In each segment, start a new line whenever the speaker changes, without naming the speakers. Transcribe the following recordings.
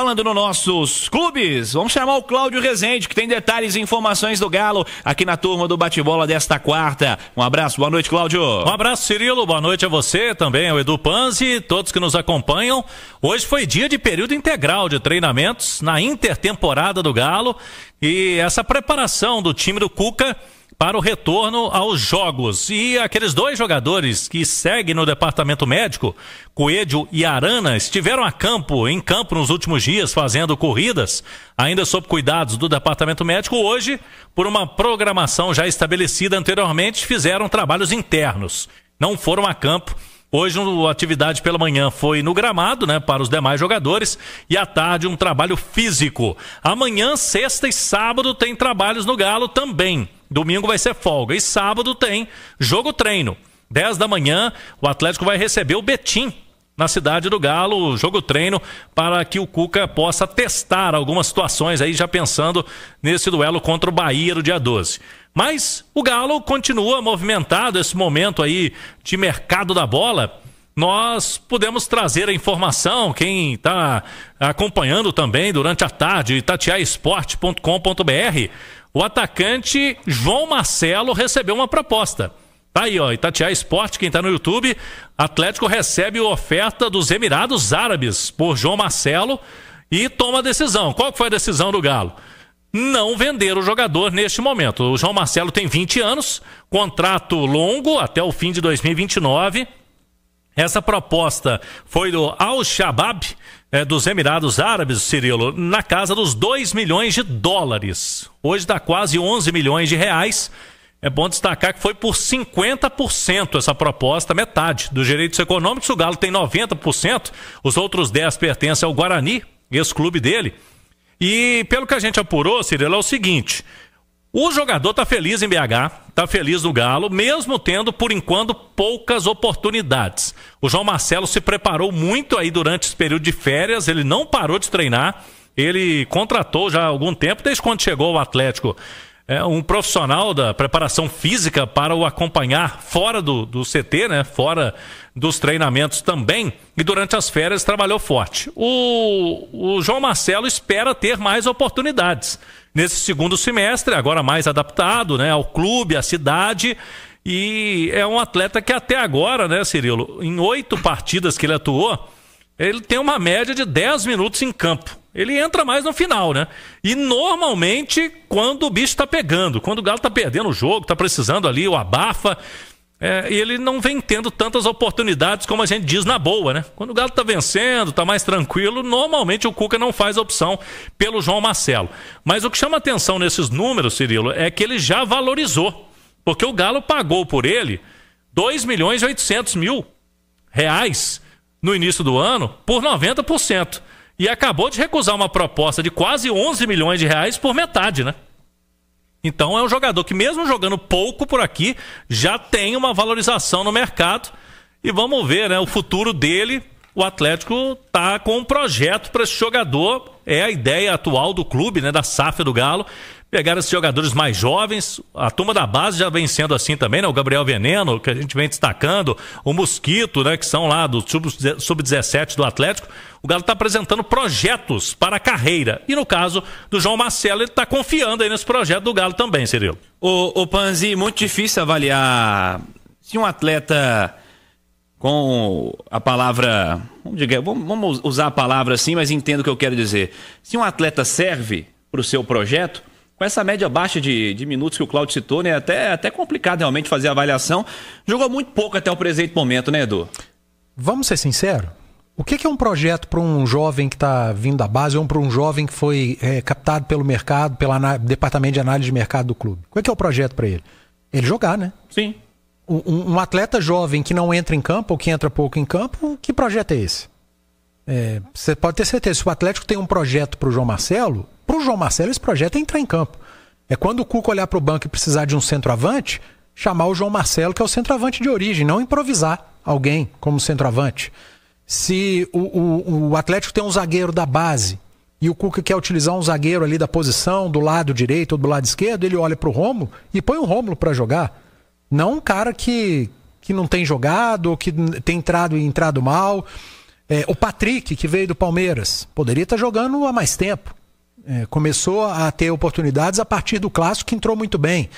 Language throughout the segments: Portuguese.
Falando nos nossos clubes, vamos chamar o Cláudio Rezende, que tem detalhes e informações do Galo aqui na turma do bate-bola desta quarta. Um abraço, boa noite, Cláudio.
Um abraço, Cirilo, boa noite a você, também ao Edu Panzi, todos que nos acompanham. Hoje foi dia de período integral de treinamentos na intertemporada do Galo e essa preparação do time do Cuca para o retorno aos jogos. E aqueles dois jogadores que seguem no departamento médico, Coelho e Arana, estiveram em campo nos últimos dias fazendo corridas, ainda sob cuidados do departamento médico. Hoje, por uma programação já estabelecida anteriormente, fizeram trabalhos internos. Não foram a campo. Hoje a atividade pela manhã foi no gramado, né, para os demais jogadores, e à tarde um trabalho físico. Amanhã, sexta e sábado tem trabalhos no Galo também. Domingo vai ser folga e sábado tem jogo-treino. 10 da manhã o Atlético vai receber o Betim na cidade do Galo, jogo-treino, para que o Cuca possa testar algumas situações aí, já pensando nesse duelo contra o Bahia no dia 12. Mas o Galo continua movimentado, esse momento aí de mercado da bola. Nós podemos trazer a informação, quem está acompanhando também durante a tarde, itatiaesporte.com.br, o atacante João Marcelo recebeu uma proposta. Tá aí, ó, Itatiaia Esporte, quem tá no YouTube, Atlético recebe a oferta dos Emirados Árabes por João Marcelo e toma a decisão. Qual foi a decisão do Galo? Não vender o jogador neste momento. O João Marcelo tem 20 anos, contrato longo até o fim de 2029. Essa proposta foi do Al-Shabaab, dos Emirados Árabes, Cirilo, na casa dos 2 milhões de dólares. Hoje dá quase 11 milhões de reais. É bom destacar que foi por 50% essa proposta, metade dos direitos econômicos. O Galo tem 90%, os outros 10% pertencem ao Guarani, ex-clube dele. E pelo que a gente apurou, Cirilo, é o seguinte: o jogador está feliz em BH, está feliz no Galo, mesmo tendo, por enquanto, poucas oportunidades. O João Marcelo se preparou muito aí durante esse período de férias, ele não parou de treinar, ele contratou já há algum tempo, desde quando chegou ao Atlético, um profissional da preparação física para o acompanhar fora do CT, né? Fora dos treinamentos também, e durante as férias trabalhou forte. O João Marcelo espera ter mais oportunidades nesse segundo semestre, agora mais adaptado, né, ao clube, à cidade, e é um atleta que até agora, né, Cirilo, em 8 partidas que ele atuou, ele tem uma média de 10 minutos em campo. Ele entra mais no final, né? E normalmente quando o bicho tá pegando, quando o Galo tá perdendo o jogo, tá precisando ali, o abafa, ele não vem tendo tantas oportunidades como a gente diz na boa, né? Quando o Galo tá vencendo, tá mais tranquilo, normalmente o Cuca não faz a opção pelo João Marcelo. Mas o que chama atenção nesses números, Cirilo, é que ele já valorizou, porque o Galo pagou por ele 2.800.000 reais no início do ano por 90%. E acabou de recusar uma proposta de quase 11 milhões de reais por metade, né? Então é um jogador que, mesmo jogando pouco por aqui, já tem uma valorização no mercado. E vamos ver, né, o futuro dele. O Atlético tá com um projeto para esse jogador. É a ideia atual do clube, né, da SAF do Galo. Pegar esses jogadores mais jovens, a turma da base já vem sendo assim também, né? O Gabriel Veneno, que a gente vem destacando, o Mosquito, né? Que são lá do Sub-17 do Atlético. O Galo está apresentando projetos para a carreira. E no caso do João Marcelo, ele está confiando aí nesse projeto do Galo também, Cirilo.
O Panzi, muito difícil avaliar se um atleta com a palavra, vamos usar a palavra assim, mas entendo o que eu quero dizer. Se um atleta serve para o seu projeto, com essa média baixa de minutos que o Cláudio citou, né? Até complicado realmente fazer a avaliação. Jogou muito pouco até o presente momento, né, Edu?
Vamos ser sinceros? O que é um projeto para um jovem que está vindo da base ou para um jovem que foi captado pelo mercado, pelo departamento de análise de mercado do clube? Qual é que é o projeto para ele? Ele jogar, né?
Sim.
Um atleta jovem que não entra em campo ou que entra pouco em campo, que projeto é esse? Você pode ter certeza, se o Atlético tem um projeto para o João Marcelo esse projeto é entrar em campo. É quando o Cuca olhar para o banco e precisar de um centroavante, chamar o João Marcelo, que é o centroavante de origem, não improvisar alguém como centroavante. Se o Atlético tem um zagueiro da base e o Cuca quer utilizar um zagueiro ali da posição, do lado direito ou do lado esquerdo, ele olha para o Rômulo e põe o Rômulo para jogar. Não um cara que não tem jogado ou que tem entrado mal. O Patrick, que veio do Palmeiras, poderia estar jogando há mais tempo. Começou a ter oportunidades a partir do Clássico, que entrou muito bem.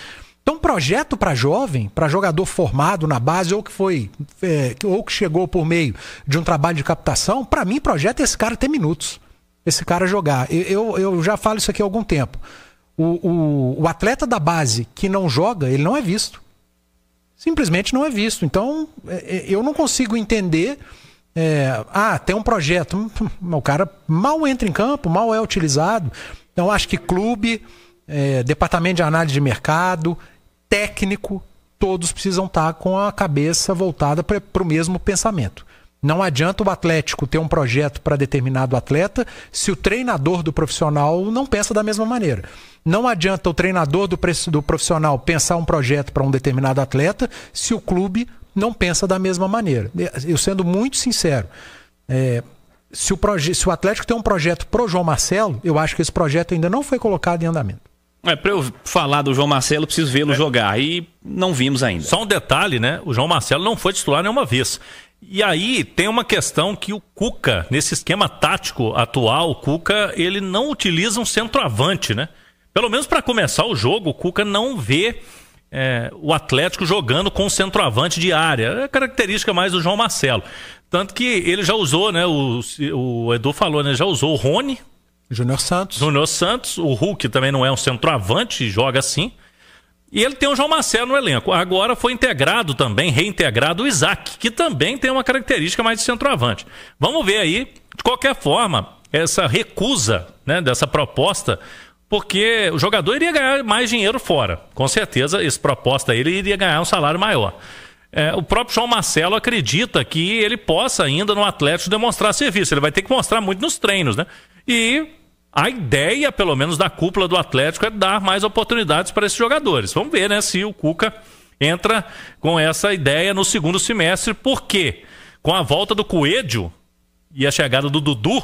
Então, projeto para jovem, para jogador formado na base, ou que chegou por meio de um trabalho de captação, para mim, projeto é esse cara ter minutos. Esse cara jogar. Eu já falo isso aqui há algum tempo. O atleta da base que não joga, ele não é visto. Simplesmente não é visto. Então, eu não consigo entender... tem um projeto. O cara mal entra em campo, mal é utilizado. Então, acho que clube, departamento de análise de mercado, técnico, todos precisam estar com a cabeça voltada para o mesmo pensamento. Não adianta o Atlético ter um projeto para determinado atleta se o treinador do profissional não pensa da mesma maneira. Não adianta o treinador do profissional pensar um projeto para um determinado atleta se o clube não pensa da mesma maneira. Eu sendo muito sincero, se o Atlético tem um projeto pro João Marcelo, eu acho que esse projeto ainda não foi colocado em andamento.
Para eu falar do João Marcelo, eu preciso vê-lo jogar. E não vimos ainda.
Só um detalhe, né? O João Marcelo não foi titular nenhuma vez. E aí tem uma questão que o Cuca, nesse esquema tático atual, o Cuca, ele não utiliza um centroavante, né? Pelo menos para começar o jogo, o Cuca não vê o Atlético jogando com centroavante de área. É a característica mais do João Marcelo. Tanto que ele já usou, né? O Edu falou, né? Já usou o Rony.
Júnior Santos.
O Hulk também não é um centroavante, joga assim. E ele tem o João Marcelo no elenco. Agora foi reintegrado o Isaac, que também tem uma característica mais de centroavante. Vamos ver aí, de qualquer forma, essa recusa, né, dessa proposta, porque o jogador iria ganhar mais dinheiro fora. Com certeza, essa proposta ele iria ganhar um salário maior. O próprio João Marcelo acredita que ele possa ainda no Atlético demonstrar serviço. Ele vai ter que mostrar muito nos treinos, né? E a ideia, pelo menos da cúpula do Atlético, é dar mais oportunidades para esses jogadores. Vamos ver, né, se o Cuca entra com essa ideia no segundo semestre, porque com a volta do Coelho e a chegada do Dudu,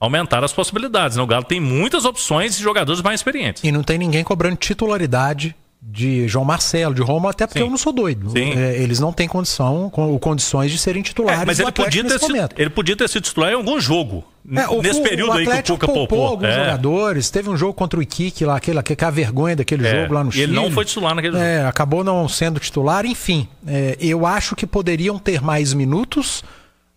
aumentaram as possibilidades, né? O Galo tem muitas opções de jogadores mais experientes.
E não tem ninguém cobrando titularidade de João Marcelo, de Romo, até porque eu não sou doido. Eles não têm condições de serem titulares.
Mas ele podia ter sido titular em algum jogo. Nesse período aí que o Cuca poupou
alguns jogadores. Teve um jogo contra o Iquique lá, que é a vergonha daquele jogo lá no Chile.
Ele não foi titular naquele jogo.
Acabou não sendo titular. Enfim, eu acho que poderiam ter mais minutos,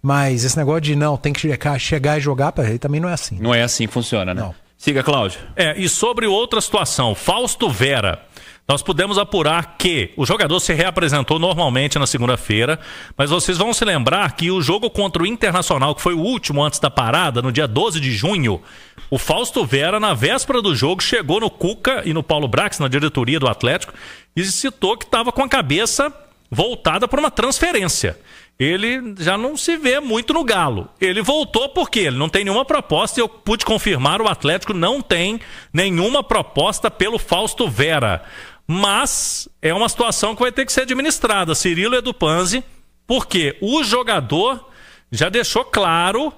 mas esse negócio de tem que chegar e jogar, para ele também não é assim.
Não é assim que funciona, né?
Não.
Siga, Cláudio.
E sobre outra situação, Fausto Vera. Nós pudemos apurar que o jogador se reapresentou normalmente na segunda-feira, mas vocês vão se lembrar que o jogo contra o Internacional, que foi o último antes da parada, no dia 12 de junho, o Fausto Vera, na véspera do jogo, chegou no Cuca e no Paulo Brax, na diretoria do Atlético, e citou que estava com a cabeça voltada para uma transferência. Ele já não se vê muito no Galo. Ele voltou porque ele não tem nenhuma proposta, e eu pude confirmar, o Atlético não tem nenhuma proposta pelo Fausto Vera. Mas é uma situação que vai ter que ser administrada, Cirilo Edupanzi, porque o jogador já deixou claro,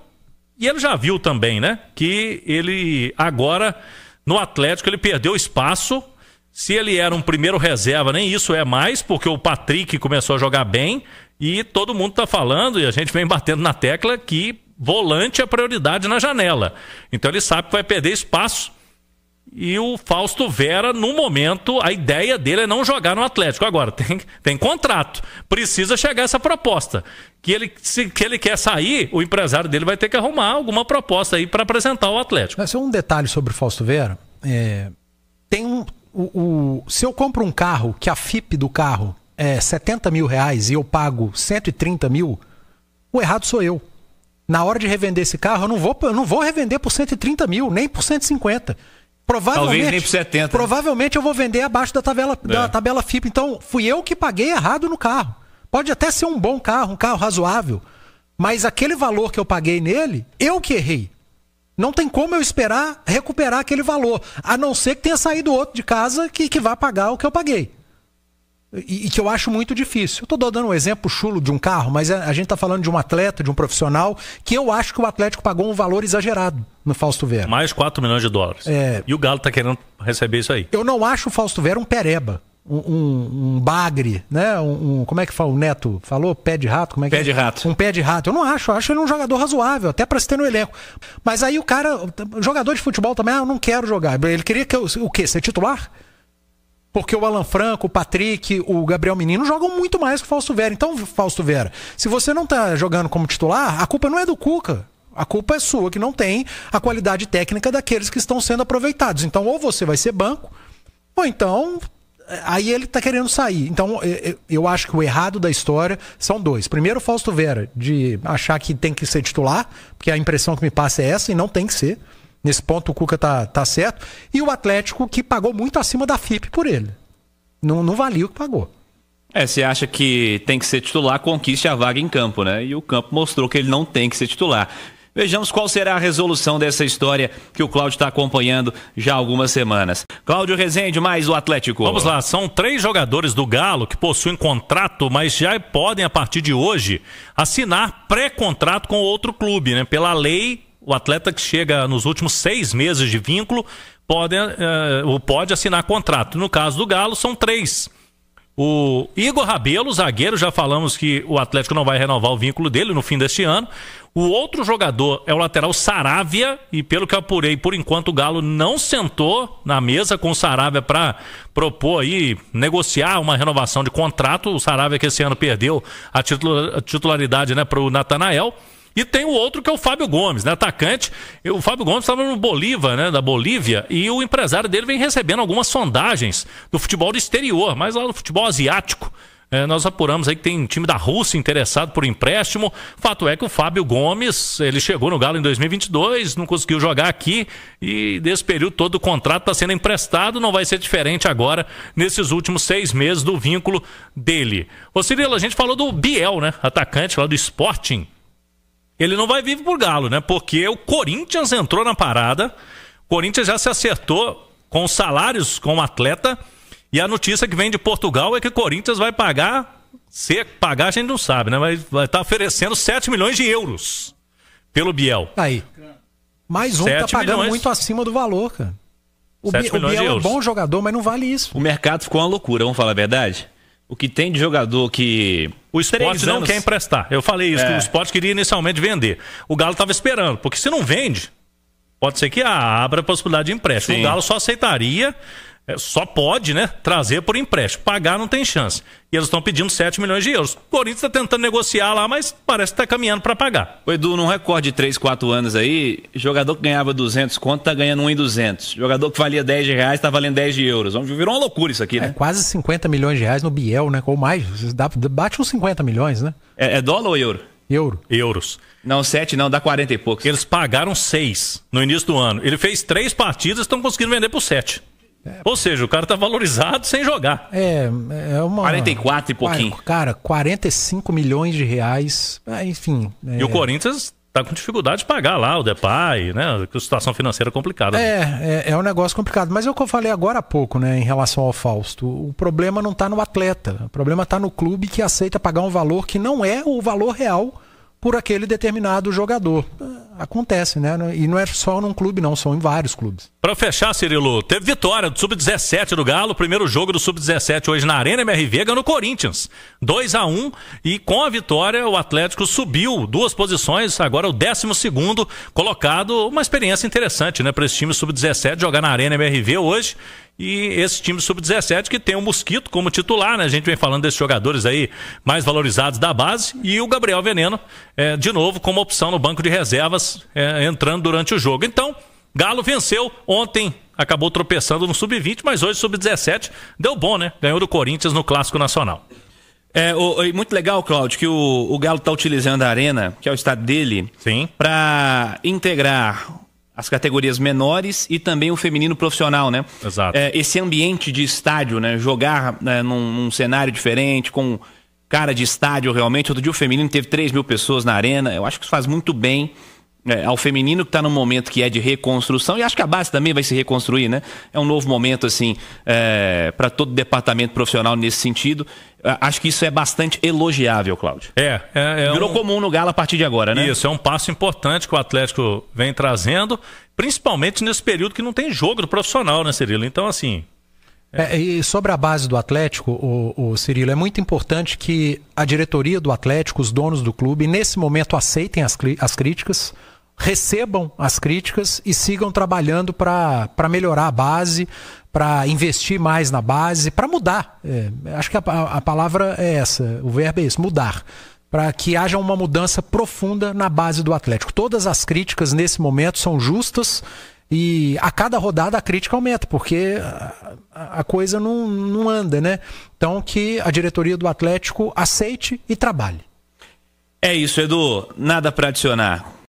e ele já viu também, né, que ele agora, no Atlético, ele perdeu espaço. Se ele era um primeiro reserva, nem isso é mais, porque o Patrick começou a jogar bem, e todo mundo está falando, e a gente vem batendo na tecla, que volante é prioridade na janela. Então ele sabe que vai perder espaço. E o Fausto Vera, no momento, a ideia dele é não jogar no Atlético. Agora, tem contrato. Precisa chegar essa proposta. Se ele quer sair, o empresário dele vai ter que arrumar alguma proposta aí para apresentar ao Atlético.
Só um detalhe sobre o Fausto Vera. Se eu compro um carro, que a FIP do carro é 70 mil reais e eu pago 130 mil, o errado sou eu. Na hora de revender esse carro, eu não vou revender por 130 mil, nem por 150.
Talvez nem por 70.
Provavelmente eu vou vender abaixo da tabela FIP. Então, fui eu que paguei errado no carro. Pode até ser um bom carro, um carro razoável. Mas aquele valor que eu paguei nele, eu que errei. Não tem como eu esperar recuperar aquele valor. A não ser que tenha saído outro de casa que vá pagar o que eu paguei. E que eu acho muito difícil. Eu estou dando um exemplo chulo de um carro, mas a gente está falando de um atleta, de um profissional, que eu acho que o Atlético pagou um valor exagerado no Fausto Vera.
Mais 4 milhões de dólares. E o Galo está querendo receber isso aí.
Eu não acho o Fausto Vera um pereba. um bagre, né? Como é que fala? O Neto falou? Pé de rato? Como é que
Pé de rato.
Um pé de rato. Eu não acho. Eu acho ele um jogador razoável, até pra se ter no elenco. Mas aí o cara, jogador de futebol também, eu não quero jogar. Ele queria que o quê? Ser titular? Porque o Alan Franco, o Patrick, o Gabriel Menino jogam muito mais que o Fausto Vera. Então, Fausto Vera, se você não tá jogando como titular, a culpa não é do Cuca. A culpa é sua, que não tem a qualidade técnica daqueles que estão sendo aproveitados. Então, ou você vai ser banco, ou então, aí ele tá querendo sair. Então, eu acho que o errado da história são dois. Primeiro, o Fausto Vera, de achar que tem que ser titular, porque a impressão que me passa é essa, e não tem que ser. Nesse ponto o Cuca tá certo. E o Atlético, que pagou muito acima da FIP por ele. Não valia o que pagou.
Você acha que tem que ser titular, conquiste a vaga em campo, né? E o campo mostrou que ele não tem que ser titular. Vejamos qual será a resolução dessa história que o Cláudio está acompanhando já há algumas semanas. Cláudio Rezende, mais o Atlético.
Vamos lá, são 3 jogadores do Galo que possuem contrato, mas já podem, a partir de hoje, assinar pré-contrato com outro clube, né? Pela lei, o atleta que chega nos últimos 6 meses de vínculo pode assinar contrato. No caso do Galo, são 3. O Igor Rabelo, zagueiro, já falamos que o Atlético não vai renovar o vínculo dele no fim deste ano. O outro jogador é o lateral Saravia, e pelo que eu apurei, por enquanto o Galo não sentou na mesa com o Saravia para propor aí, negociar uma renovação de contrato. O Saravia que esse ano perdeu a titularidade, né, para o Natanael. E tem o outro que é o Fábio Gomes, né, atacante. O Fábio Gomes estava no Bolívia, né, da Bolívia, e o empresário dele vem recebendo algumas sondagens do futebol do exterior, mas lá no futebol asiático. Nós apuramos aí que tem um time da Rússia interessado por empréstimo. Fato é que o Fábio Gomes, ele chegou no Galo em 2022, não conseguiu jogar aqui, e desse período todo o contrato está sendo emprestado, não vai ser diferente agora nesses últimos 6 meses do vínculo dele. Ô Cirilo, a gente falou do Biel, né, atacante lá do Sporting. Ele não vai vir pro Galo, né? Porque o Corinthians entrou na parada. O Corinthians já se acertou com os salários com o atleta. E a notícia que vem de Portugal é que o Corinthians vai pagar. Se pagar, a gente não sabe, né? Vai estar oferecendo 7 milhões de euros pelo Biel.
Aí. Mais um que tá pagando milhões. Muito acima do valor, cara. O Biel é um bom jogador, mas não vale isso.
O mercado ficou uma loucura, vamos falar a verdade? O que tem de jogador que...
O Sport não quer emprestar. Eu falei isso, que o Sport queria inicialmente vender. O Galo estava esperando, porque se não vende, pode ser que abra a possibilidade de empréstimo. Sim. O Galo só aceitaria, só pode, né, trazer por empréstimo. Pagar não tem chance. E eles estão pedindo 7 milhões de euros. O Corinthians está tentando negociar lá, mas parece que está caminhando para pagar.
O Edu, num recorde de 3, 4 anos aí, jogador que ganhava 200 conto está ganhando 1.200. Jogador que valia 10 reais está valendo 10 de euros. Virou uma loucura isso aqui, né?
Quase 50 milhões de reais no Biel, né? Ou mais. Bate uns 50 milhões, né?
É dólar ou euro?
Euros.
Não, 7 não, dá 40 e poucos.
Eles pagaram 6 no início do ano. Ele fez 3 partidas e estão conseguindo vender por 7. Ou seja, o cara tá valorizado sem jogar.
É uma...
44 e pouquinho.
Cara, 45 milhões de reais. Enfim.
E o Corinthians tá com dificuldade de pagar lá o Depay, né? Que a situação financeira é complicada.
É um negócio complicado. Mas é o que eu falei agora há pouco, né? Em relação ao Fausto. O problema não tá no atleta. O problema tá no clube que aceita pagar um valor que não é o valor real por aquele determinado jogador. Acontece, né? E não é só num clube, não. São em vários clubes.
Para fechar, Cirilo, teve vitória do Sub-17 do Galo. Primeiro jogo do Sub-17 hoje na Arena MRV, ganhou o Corinthians. 2-1. E com a vitória, o Atlético subiu 2 posições. Agora o 12º colocado. Uma experiência interessante, né? Para esse time Sub-17 jogar na Arena MRV hoje. E esse time Sub-17 que tem o Mosquito como titular, né? A gente vem falando desses jogadores aí mais valorizados da base. E o Gabriel Veneno, de novo, como opção no banco de reservas, entrando durante o jogo. Então, Galo venceu ontem, acabou tropeçando no Sub-20, mas hoje Sub-17 deu bom, né? Ganhou do Corinthians no Clássico Nacional.
Muito legal, Cláudio, que o Galo está utilizando a Arena, que é o estádio dele, para integrar as categorias menores e também o feminino profissional, né?
Exato.
Esse ambiente de estádio, né? Jogar num cenário diferente, com cara de estádio realmente. Outro dia o feminino teve 3 mil pessoas na Arena. Eu acho que isso faz muito bem ao feminino, que está num momento que é de reconstrução, e acho que a base também vai se reconstruir, né? É um novo momento, assim, para todo o departamento profissional nesse sentido. Acho que isso é bastante elogiável, Cláudio. Virou comum no Galo a partir de agora, né?
Isso, é um passo importante que o Atlético vem trazendo, principalmente nesse período que não tem jogo do profissional, né, Cirilo? Então, assim,
E sobre a base do Atlético, o Cirilo, é muito importante que a diretoria do Atlético, os donos do clube, nesse momento aceitem as críticas, recebam as críticas e sigam trabalhando para melhorar a base, para investir mais na base, para mudar. Acho que a palavra é essa, o verbo é esse, mudar. Para que haja uma mudança profunda na base do Atlético. Todas as críticas nesse momento são justas e a cada rodada a crítica aumenta, porque a coisa não anda, né? Então que a diretoria do Atlético aceite e trabalhe.
É isso, Edu. Nada para adicionar.